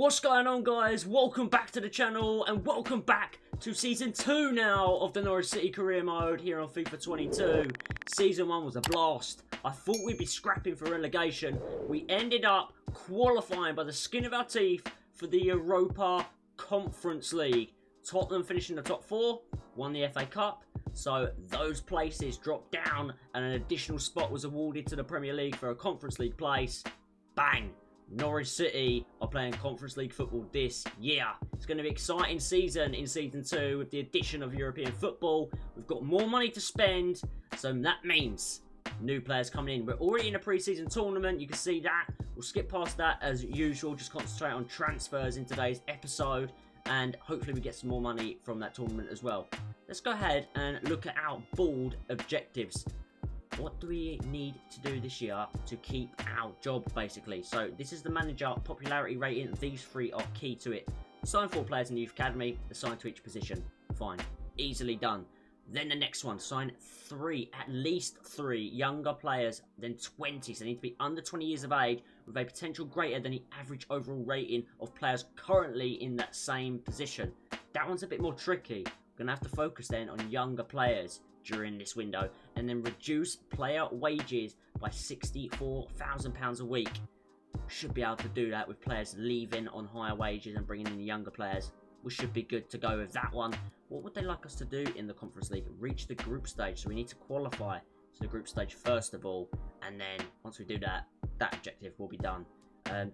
What's going on, guys? Welcome back to the channel and welcome back to Season 2 now of the Norwich City career mode here on FIFA 22. Season 1 was a blast. I thought we'd be scrapping for relegation. We ended up qualifying by the skin of our teeth for the Europa Conference League. Tottenham finished in the top 4, won the FA Cup, so those places dropped down and an additional spot was awarded to the Premier League for a Conference League place. Bang! Norwich City are playing Conference League football this year. It's going to be an exciting season in Season 2 with the addition of European football. We've got more money to spend, so that means new players coming in. We're already in a pre-season tournament. You can see that. We'll skip past that as usual. Just concentrate on transfers in today's episode, and hopefully we get some more money from that tournament as well. Let's go ahead and look at our bold objectives. What do we need to do this year to keep our job, basically? So this is the manager popularity rating. These three are key to it. Sign 4 players in the youth academy, assigned to each position. Fine. Easily done. Then the next one, sign 3, at least 3 younger players than 20. So they need to be under 20 years of age with a potential greater than the average overall rating of players currently in that same position. That one's a bit more tricky. We're going to have to focus then on younger players during this window, and then reduce player wages by £64,000 a week. Should be able to do that with players leaving on higher wages and bringing in younger players. We should be good to go with that one. What would they like us to do in the Conference League? Reach the group stage, so we need to qualify to the group stage first of all, and then once we do that, that objective will be done.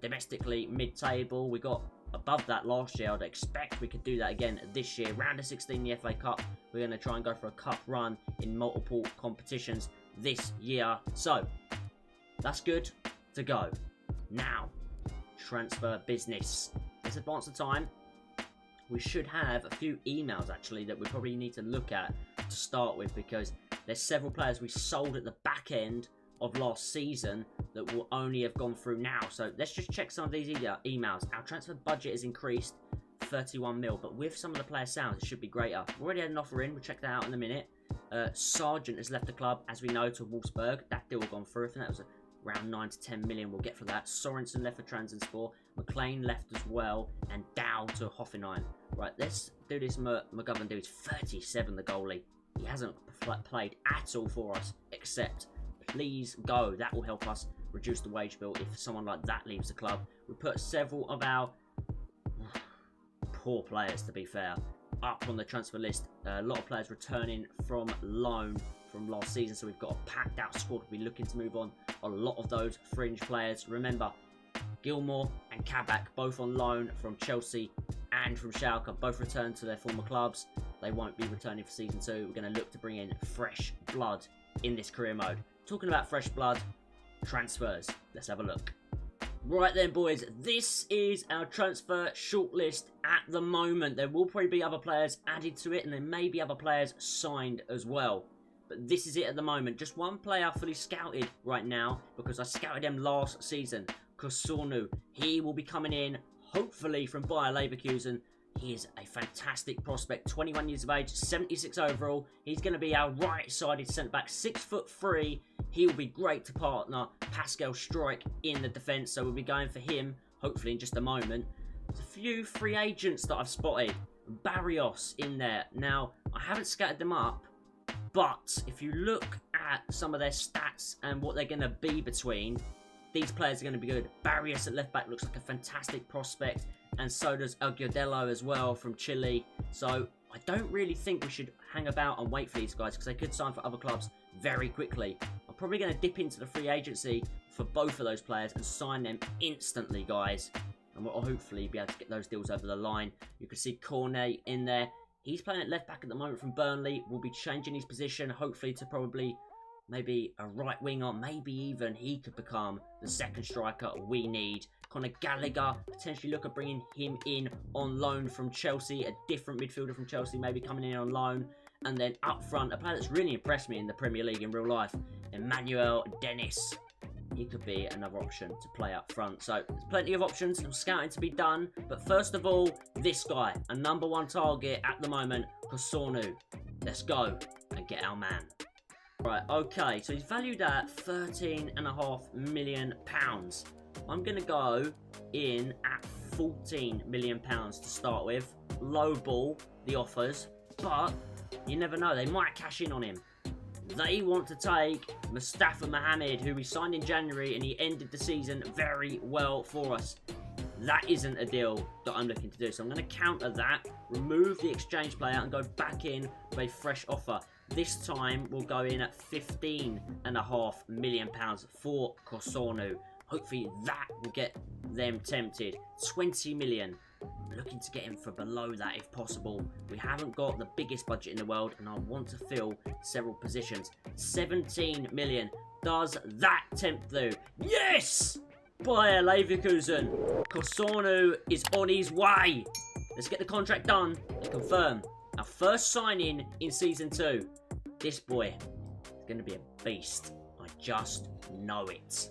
Domestically, mid-table, we got above that last year. I'd expect we could do that again this year. Round of 16 the FA Cup. We're going to try and go for a cup run in multiple competitions this year. So, that's good to go. Now, transfer business. Let's advance the time. We should have a few emails actually that we probably need to look at to start with, because there's several players we sold at the back end of last season that will only have gone through now. So let's just check some of these emails. Our transfer budget has increased 31 mil, but with some of the player sounds, it should be greater. We've already had an offer in. We'll check that out in a minute. Sargent has left the club, as we know, to Wolfsburg. That deal has gone through. I think that was around 9 to 10 million we'll get for that. Sorensen left for Transenspor. McLean left as well, and Dow to Hoffenheim. Right, let's do this McGovern dude. 37, the goalie. He hasn't played at all for us, except please go. That will help us reduce the wage bill if someone like that leaves the club. We put several of our poor players, to be fair, up on the transfer list. A lot of players returning from loan from last season, so we've got a packed out squad. We'll be looking to move on a lot of those fringe players. Remember, Gilmore and Kabak, both on loan from Chelsea and from Schalke, both returned to their former clubs. They won't be returning for Season 2. We're going to look to bring in fresh blood in this career mode. Talking about fresh blood, transfers. Let's have a look. Right then, boys, this is our transfer shortlist at the moment. There will probably be other players added to it, and there may be other players signed as well. But this is it at the moment. Just one player fully scouted right now, because I scouted him last season. Kosunu. He will be coming in, hopefully, from Bayer Leverkusen. He is a fantastic prospect, 21 years of age, 76 overall. He's going to be our right-sided centre-back, 6'3". He will be great to partner Pascal Struijk in the defence, so we'll be going for him, hopefully, in just a moment. There's a few free agents that I've spotted. Barrios in there. Now, I haven't scattered them up, but if you look at some of their stats and what they're going to be between, these players are going to be good. Barrios at left-back looks like a fantastic prospect, and so does Agudelo as well from Chile. So I don't really think we should hang about and wait for these guys, because they could sign for other clubs very quickly. I'm probably going to dip into the free agency for both of those players and sign them instantly, guys. And we'll hopefully be able to get those deals over the line. You can see Cornet in there. He's playing at left back at the moment from Burnley. We'll be changing his position, hopefully, to probably maybe a right winger. Maybe even he could become the second striker we need. Conor Gallagher, potentially look at bringing him in on loan from Chelsea. A different midfielder from Chelsea, maybe coming in on loan. And then up front, a player that's really impressed me in the Premier League in real life, Emmanuel Dennis. He could be another option to play up front. So there's plenty of options and scouting to be done. But first of all, this guy, a #1 target at the moment, Kosunu. Let's go and get our man. Right, okay, so he's valued at £13.5 million. I'm going to go in at £14 million to start with. Low ball, the offers, but you never know, they might cash in on him. They want to take Mustafa Mohamed, who we signed in January, and he ended the season very well for us. That isn't a deal that I'm looking to do, so I'm going to counter that, remove the exchange player, and go back in with a fresh offer. This time, we'll go in at £15.5 million for Kosonu. Hopefully, that will get them tempted. 20 million. Looking to get him for below that if possible. We haven't got the biggest budget in the world, and I want to fill several positions. 17 million. Does that tempt though? Yes! Bayer Leverkusen. Kosonu is on his way. Let's get the contract done and confirm our first signing in Season 2. This boy is going to be a beast. I just know it.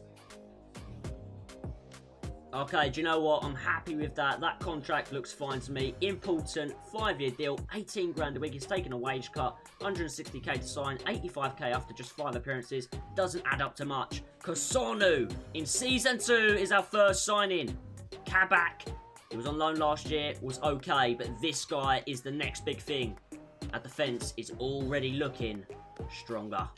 Okay, do you know what? I'm happy with that. That contract looks fine to me. Important, 5-year deal, 18 grand a week. He's taking a wage cut, 160k to sign, 85k after just 5 appearances. Doesn't add up to much. Kosonu in Season 2 is our first signing. Kabak, he was on loan last year, was okay, but this guy is the next big thing. Our defence is already looking stronger.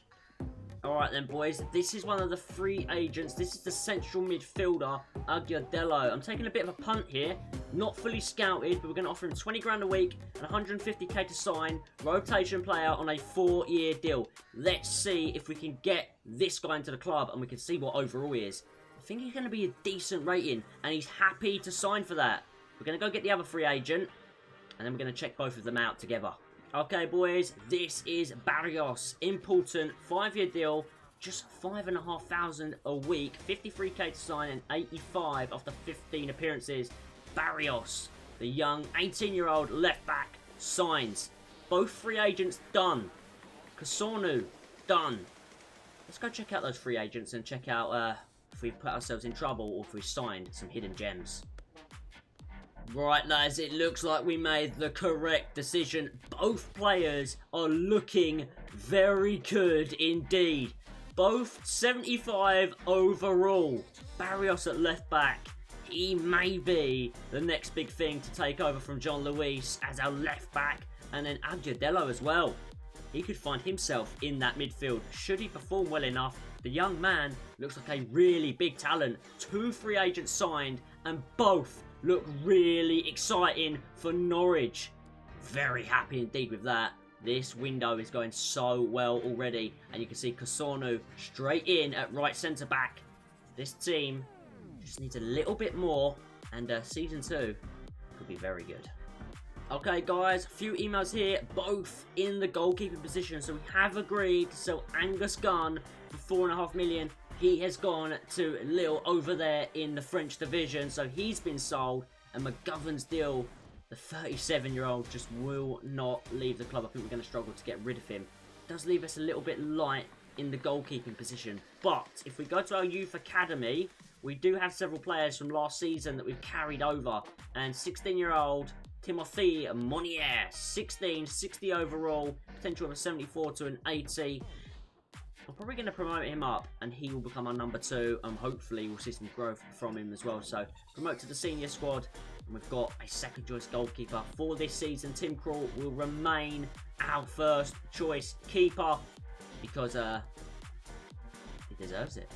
Alright then, boys, this is one of the free agents. This is the central midfielder, Agudelo. I'm taking a bit of a punt here. Not fully scouted, but we're going to offer him 20 grand a week and 150k to sign. Rotation player on a 4-year deal. Let's see if we can get this guy into the club and we can see what overall he is. I think he's going to be a decent rating, and he's happy to sign for that. We're going to go get the other free agent, and then we're going to check both of them out together. Okay, boys, this is Barrios. Important, 5-year deal, just 5,500 a week, 53k to sign, and 85 after 15 appearances. Barrios, the young 18-year-old left-back, signs. Both free agents done. Kosonu, done. Let's go check out those free agents and check out if we put ourselves in trouble or if we signed some hidden gems. Right, lads, it looks like we made the correct decision. Both players are looking very good indeed. Both 75 overall. Barrios at left back. He may be the next big thing to take over from John Luis as our left back. And then Agudelo as well. He could find himself in that midfield should he perform well enough. The young man looks like a really big talent. 2 free agents signed, and both look really exciting for Norwich. Very happy indeed with that. This window is going so well already, and you can see Kosonu straight in at right centre back. This team just needs a little bit more, and Season 2 could be very good. Okay, guys, a few emails here, both in the goalkeeping position. So we have agreed to sell Angus Gunn for £4.5 million. He has gone to Lille over there in the French division, so he's been sold. And McGovern's deal, the 37-year-old, just will not leave the club. I think we're going to struggle to get rid of him. Does leave us a little bit light in the goalkeeping position. But if we go to our youth academy, we do have several players from last season that we've carried over. And 16-year-old Timothy Monnier, 16, 60 overall, potential of a 74 to an 80. I'm probably going to promote him up, and he will become our number 2, and hopefully we'll see some growth from him as well. So, promote to the senior squad, and we've got a second choice goalkeeper for this season. Tim Krul will remain our first choice keeper, because he deserves it.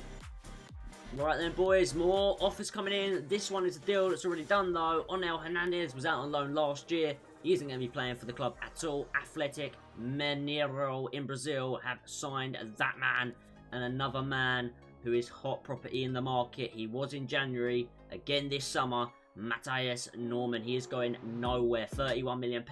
Right then, boys, more offers coming in. This one is a deal that's already done, though. Onel Hernandez was out on loan last year. He isn't going to be playing for the club at all. Athletic Mineiro in Brazil have signed that man, and another man who is hot property in the market. He was in January, again this summer. Matthias Norman. He is going nowhere. £31 million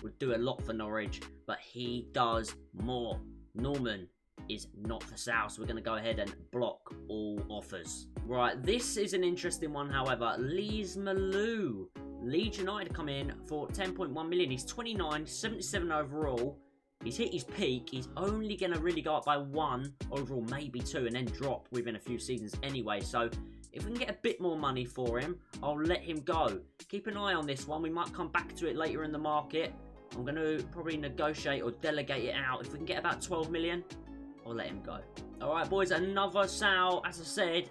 would do a lot for Norwich, but he does more. Norman is not for sale, so we're going to go ahead and block all offers. Right, this is an interesting one, however. Lees Malou. Leeds United come in for 10.1 million. He's 29, 77 overall. He's hit his peak. He's only going to really go up by 1 overall, maybe 2, and then drop within a few seasons anyway. So if we can get a bit more money for him, I'll let him go. Keep an eye on this one. We might come back to it later in the market. I'm going to probably negotiate or delegate it out. If we can get about 12 million, I'll let him go. Alright, boys, another sale, as I said.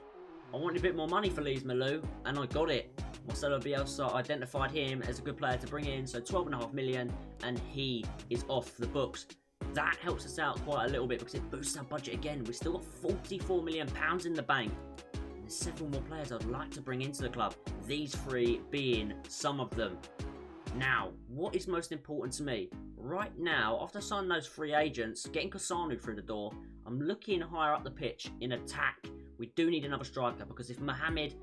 I wanted a bit more money for Leeds Malou, and I got it. Marcelo Bielsa identified him as a good player to bring in, so 12.5 million, and he is off the books. That helps us out quite a little bit because it boosts our budget again. We've still got £44 million in the bank. And there's several more players I'd like to bring into the club, these three being some of them. Now, what is most important to me? Right now, after signing those free agents, getting Cassano through the door, I'm looking higher up the pitch in attack. We do need another striker because if Mohamed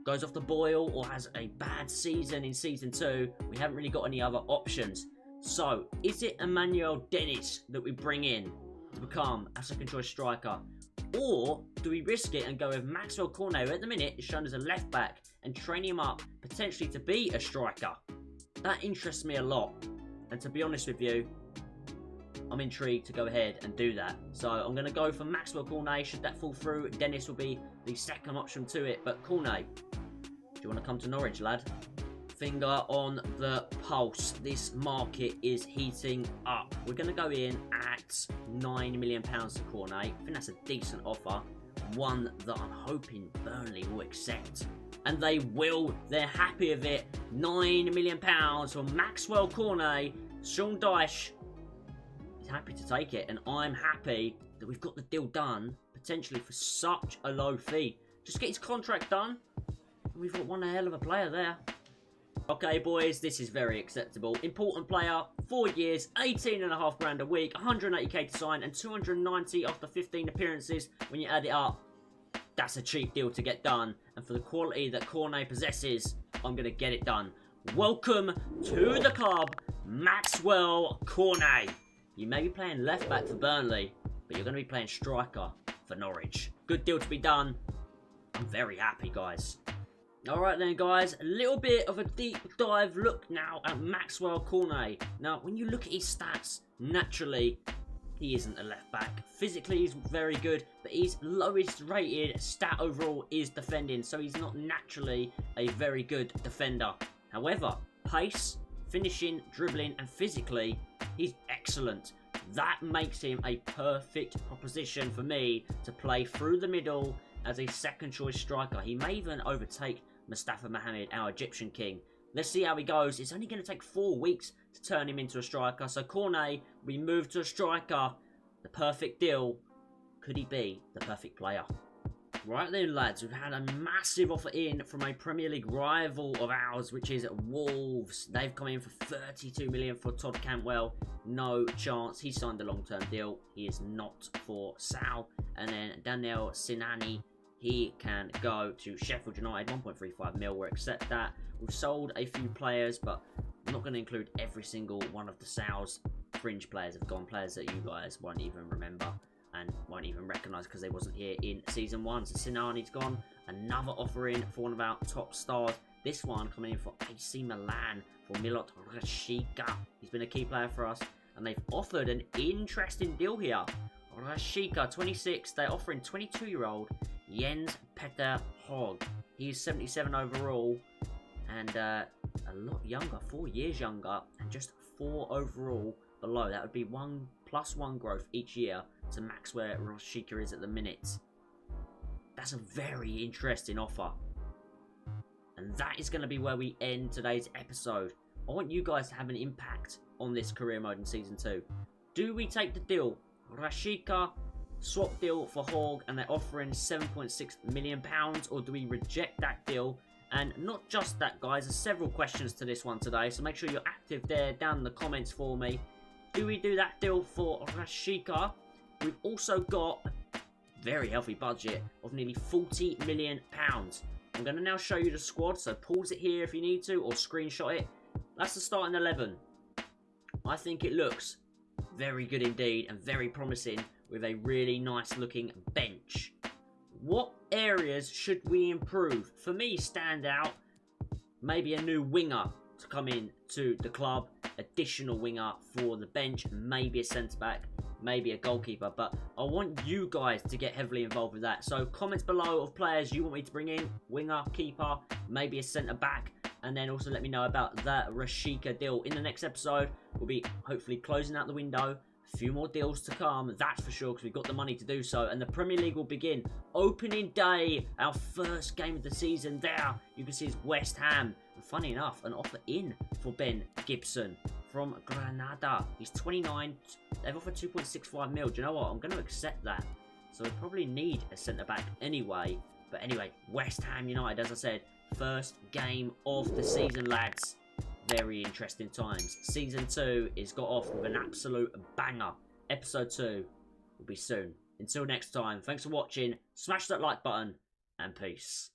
goes off the boil or has a bad season in Season 2, we haven't really got any other options. So, is it Emmanuel Dennis that we bring in to become a second choice striker? Or do we risk it and go with Maxwell Cornet, who at the minute is shown as a left back, and train him up potentially to be a striker? That interests me a lot. And to be honest with you, I'm intrigued to go ahead and do that. So I'm going to go for Maxwell Cornet. Should that fall through, Dennis will be the second option to it. But Cornet, do you want to come to Norwich, lad? Finger on the pulse. This market is heating up. We're going to go in at £9 million to Cornet. I think that's a decent offer. One that I'm hoping Burnley will accept. And they will. They're happy with it. £9 million for Maxwell Cornet. Sean Dyche is happy to take it. And I'm happy that we've got the deal done, potentially for such a low fee. Just get his contract done. And we've got one hell of a player there. Okay, boys, this is very acceptable. Important player, 4 years, 18.5 grand a week, 180k to sign, and 290 after 15 appearances. When you add it up, that's a cheap deal to get done. And for the quality that Cornet possesses, I'm going to get it done. Welcome to the club, Maxwell Cornet. You may be playing left back for Burnley, but you're going to be playing striker for Norwich. Good deal to be done. I'm very happy, guys. Alright then, guys, a little bit of a deep dive look now at Maxwell Cornet. Now, when you look at his stats, naturally, he isn't a left back. Physically, he's very good, but his lowest rated stat overall is defending, so he's not naturally a very good defender. However, pace, finishing, dribbling, and physically, he's excellent. That makes him a perfect proposition for me to play through the middle as a second choice striker. He may even overtake Mustafa Mohamed, our Egyptian king. Let's see how he goes. It's only going to take 4 weeks to turn him into a striker. So Cornet, we move to a striker. The perfect deal. Could he be the perfect player? Right then, lads, we've had a massive offer in from a Premier League rival of ours, which is Wolves. They've come in for 32 million for Todd Cantwell. No chance. He signed a long-term deal. He is not for sale. And then Daniel Sinani, he can go to Sheffield United, 1.35 mil. We'll accept that. We've sold a few players, but I'm not going to include every single one of the sales. Fringe players have gone, players that you guys won't even remember and won't even recognise because they wasn't here in Season 1. So Sinani's gone. Another offer in for one of our top stars. This one coming in for AC Milan for Milot Rashica. He's been a key player for us, and they've offered an interesting deal here. Rashica, 26. They're offering 22-year-old Jens Petter Hogg. He's 77 overall and a lot younger, 4 years younger, and just 4 overall below. That would be 1+1 growth each year to max where Rashica is at the minute. That's a very interesting offer. And that is going to be where we end today's episode. I want you guys to have an impact on this career mode in Season 2. Do we take the deal? Rashica, swap deal for Hogg, and they're offering £7.6 million, or do we reject that deal? And not just that, guys, there's several questions to this one today, so make sure you're active there down in the comments for me. Do we do that deal for Rashica? We've also got a very healthy budget of nearly £40 million. I'm going to now show you the squad, so pause it here if you need to, or screenshot it. That's the starting 11. I think it looks very good indeed, and very promising, with a really nice looking bench. What areas should we improve? For me, stand out, maybe a new winger to come in to the club, additional winger for the bench, maybe a centre back, maybe a goalkeeper, but I want you guys to get heavily involved with that. So comments below of players you want me to bring in, winger, keeper, maybe a centre back, and then also let me know about that Rashica deal. In the next episode, we'll be hopefully closing out the window A few more deals to come, that's for sure, because we've got the money to do so. And the Premier League will begin. Opening day, our first game of the season. There, you can see it's West Ham. And funny enough, an offer in for Ben Gibson from Granada. He's 29. They've offered 2.65 mil. Do you know what? I'm going to accept that. So we probably need a centre-back anyway. But anyway, West Ham United, as I said, first game of the season, lads. Very interesting times. Season 2 is got off with an absolute banger. Episode 2 will be soon. Until next time, thanks for watching. Smash that like button and peace.